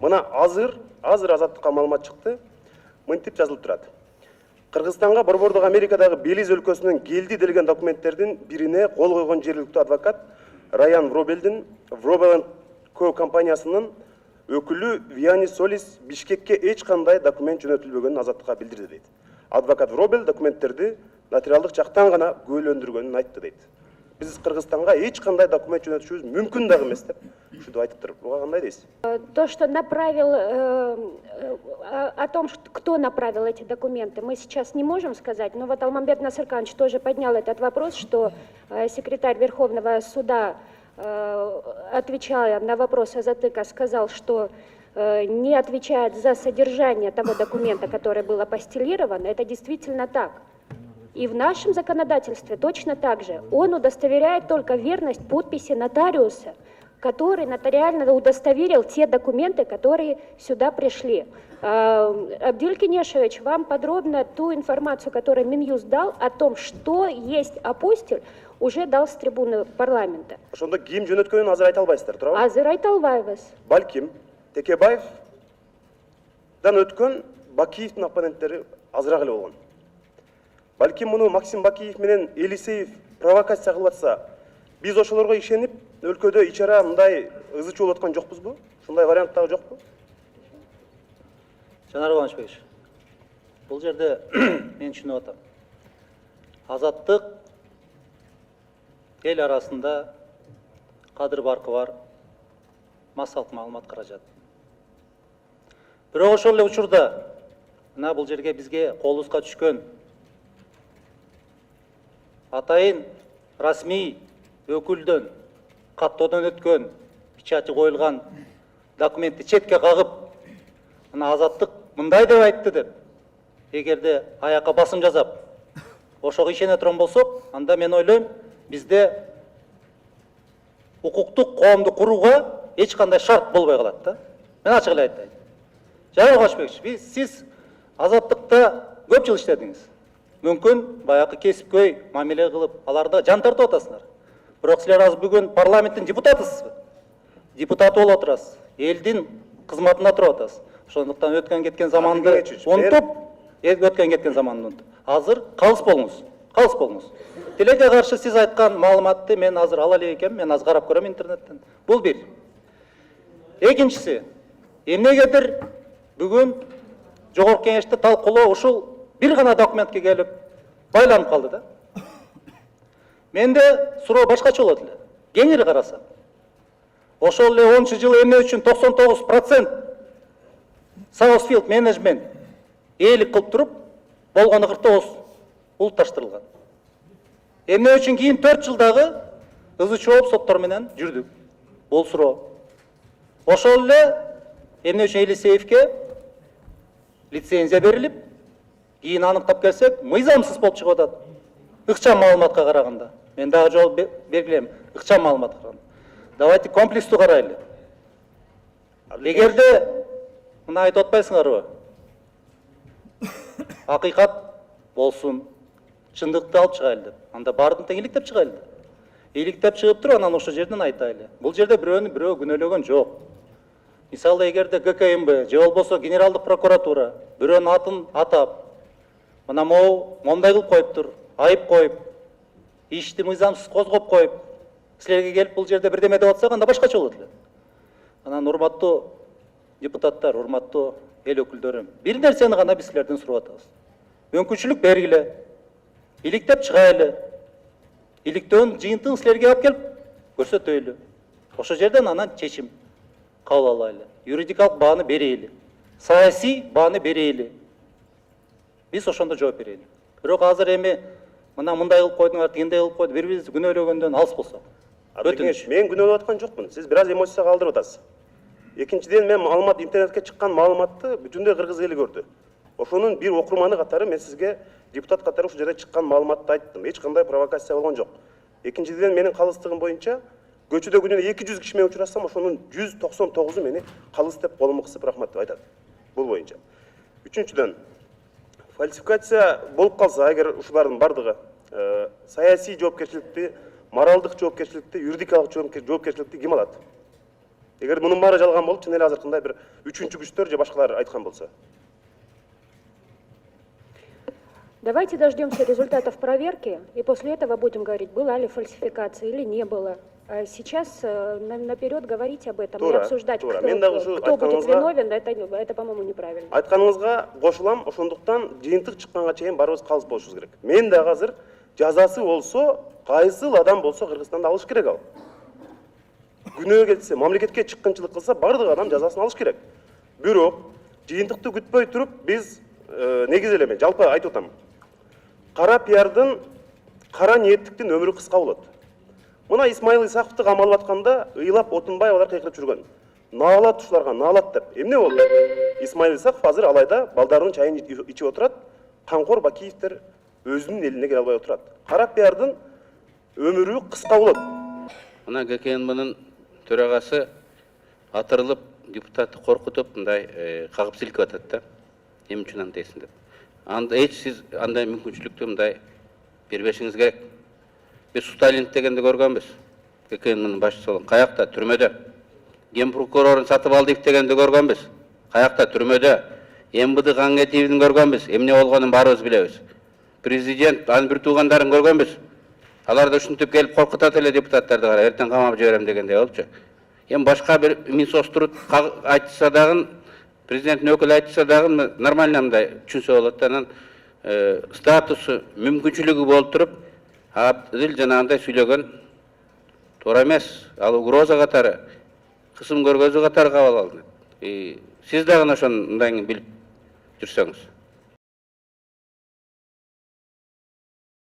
Мына азыр Азаттыкка маалымат чыкты. Мынтип жазылып турат. Кыргызстанга борбордук Америкадагы Белиз өлкөсүнөн келди делген документтердин бирине кол койгон жергиликтүү адвокат Райан Вробелдин Вробел Co компаниясынын өкүлү Виани Солис Бишкекке эч кандай документ жөнөтүлбөгөнүн Азаттыкка билдирди дейт. Адвокат Вробел документтерди нотариалдык жактан гана күбөлөндүргөнүн айтты дейт. Биз Кыргызстанга эч кандай документ жөнөтүшүбүз мүмкүн дагы эмес деп ушинтип айтыптыр. Буга кандай дейсиз? То, что направил, о том, кто направил эти документы, мы сейчас не можем сказать, но вот Алмамбет Насырканович тоже поднял этот вопрос, что секретарь Верховного суда, отвечая на вопрос Азатыка, сказал, что не отвечает за содержание того документа, который был апостилирован. Это действительно так. И в нашем законодательстве точно так же. Он удостоверяет только верность подписи нотариуса, который нотариально удостоверил те документы, которые сюда пришли. Абдиль Кенешевич вам подробно ту информацию, которую Минюст дал о том, что есть апостиль, уже дал с трибуны парламента. Ошондо ким жөнөткөнүн азыр айта албайсыздар, туурабы? Азыр айта албайбыз. Балким Текебаевдан өткөн Бакиевдин оппоненттери азыраак эле болгон. Балким муну Максим Бакиев менен Елисеев провокация кылып атса, биз ошолорго ишенип, өлкөдө ичара мындай ызы чуу болуп аткан жокпузбу? Ушундай вариант дагы жокпу? Жанар Кубанычбекович, бул жерде мен түшүнүп атам. Азаттык эл арасында кадыр баркы бар, массалык маалымат каражат. Бирок ошол эле учурда мына бул жерге бизге колубузга түшкөн атайын расмий өкүлдөн каттоодон өткөн печати коюлган документти четке кагып, мына Азаттык мындай деп айтты деп, эгерде аякка басым жасап, ошого ишене турган болсок, анда мен ойлойм, бизде укуктук коомду курууга эч кандай шарт болбой калат да. Мен ачык эле айтайын. Жанар Кубанычбекович, сиз Азаттыкта көп жыл иштедиңиз. Мүмкүн баягы кесипкөй мамиле кылып, аларда жан тартып атасыңар. Бирок силер азыр бүгүн парламенттин депутатысызбы? Депутат болуп отурасыз. Элдин кызматында туруп атасыз. Ошондуктан өткөн кеткен заманды унутуп, өткөн кеткен заманды унутуп. Азыр калыс болуңуз. Калыс болуңуз. Тилекке каршы сиз айткан маалыматты мен азыр ала элек экенмин, мен азыр карап көрөм интернеттен. Бул бир. Экинчиси, эмнегедир бүгүн жогорку кеңеште талкуулоо ушул бир гана документке келип байланып калды да. Менде суроо башкача болот эле. Кеңири карасак. Ошол эле 10-жылы эмне үчүн 99% Southfield Management ээлик кылып туруп, болгону 49 улутташтырылган. Эмне үчүн кийин 4 жылдагы ызы чооп соттор менен жүрдүк. Бул суроо. Ошол эле эмне үчүн Елисеевке лицензия берилип, кийин аныктап келсек, мыйзамсыз болуп чыгып атат. Ыкчам маалыматка караганда. Мен дагы жол белгилейм. Ыкчам маалыматка караганда. Давайте комплекстүү карайлы. Эгерде мына айтып атпайсыңарбы? Акыйкат болсун, чындыкты алып чыгайлы деп. Анда бардын тең иликтеп чыгайлы. Иликтеп чыгып туруп, анан ошол жерден айтайлы. Бул жерде бирөө күнөөлөгөн жок. Мисалы эгерде ГКМБ же болбосо Генералдык прокуратура бирөөнүн атын атап, мына момундай кылып коюптур, айып коюп, ишти мыйзамсыз козгоп коюп, силерге келип бул жерде бирдеме деп атсак, анда башкача болот эле. Анан урматтуу депутаттар, урматтуу эл өкүлдөрү, бир нерсени гана биз силерден сурап атабыз. Мүмкүнчүлүк бергиле, иликтеп чыгайлы, иликтөөнүн жыйынтыгын силерге алып келип көрсөтөйлү. Ошол жерден анан чечим кабыл алайлы. Юридикалык бааны берейли, саясий бааны берейли. Биз ошондо жооп берейли. Бирок азыр эми мына мындай кылып койдуңар, тигиндей кылып койду, бири-бирибизди күнөөлөгөндөн алыс болсок. Мен күнөөлөп аткан жокмун. Сиз бир аз эмоцияга алдырып атасыз. Экинчиден, мен маалымат интернетке чыккан маалыматты бүтүндөй кыргыз эли көрдү. Ошонун бир окурманы катары мен сизге депутат катары ушул жерде чыккан маалыматты айттым. Эч кандай провокация болгон жок. Экинчиден, менин калыстыгым боюнча көчөдө күнүнө 200 киши менен учурашсам, ошонун 199-у мени калыс деп колуму кысып рахмат деп айтат. Бул боюнча. Үчүнчүдөн, фальсификация болуп калса, эгер ушулардын бардыгы саясий жоопкерчиликти, моралдык жоопкерчиликти, юридикалык жоопкерчиликти ким алат? Эгер мунун баары жалган болуп, чын эле азыркындай бир үчүнчү күчтөр же башкалар айткан болсо. Давайте дождемся результатов проверки, и после этого будем говорить, была ли фальсификация или не было. А сейчас наперед говорить об этом и Туура, обсуждать, туура. Мен дагы ушу кто будет айтканыңызга- виновен, это, по-моему, неправильно. Айтканыңызга кошулам, ошондуктан жыйынтык чыкканга чейин барыбыз калыс болушубуз керек. Мен дагы азыр жазасы болсо, кайсыл адам болсо Кыргызстанда алыш керек ал. Күнөө кетсе, мамлекетке чыккынчылык кылса, бардык адам жазасын алыш керек. Бирок жыйынтыкты күтпөй туруп биз негизи эле мен жалпы айтып атам. Кара пиардын, кара ниеттиктин өмүрү кыска болот. Мына Исмаил Исаковду камалып атканда ыйлап Отунбай алар кыйкырып жүргөн. Наалат ушуларга, наалат деп. Эмне болду? Исмаил Исаков азыр Алайда балдарынын чайын ичип отурат, Камкор Бакиевдер өзүнүн элине келе албай отурат. Кара пиардын өмүрү кыска болот. Мына ГКНБнын төрагасы атырылып, депутатты коркутуп, мындай кагып силкип атат да. Эмне үчүн андайсың деп. Анда сиз андай мүмкүнчүлүктү мындай бербешиңиз керек. Биз Сталин дегенди көргөнбүз. ГКНБнын башчысы болгон. Каякта? Түрмөдө. Ген прокурорун сатып алдык дегенди көргөнбүз. Каякта? Түрмөдө. МВД Каңгетиевдин көргөнбүз. Эмне болгонун баарыбыз билебиз. Президент анын бир туугандарын көргөнбүз. Алар да ушинтип келип коркутат эле депутаттарды, кара, эртең камап жиберем дегендей болчу. Эми башка бир Минсоструд айтса дагы, президенттин өкүлү айтса дагы нормально мындай түшүнсө болот. Анан статусу, мүмкүнчүлүгү болуп туруп, Абдил жанагындай сүйлөгөн туура эмес. Ал угроза катары, кысым көргөзүү катары кабыл алынат. Сиз дагы ошондой билип жүрсөңүз.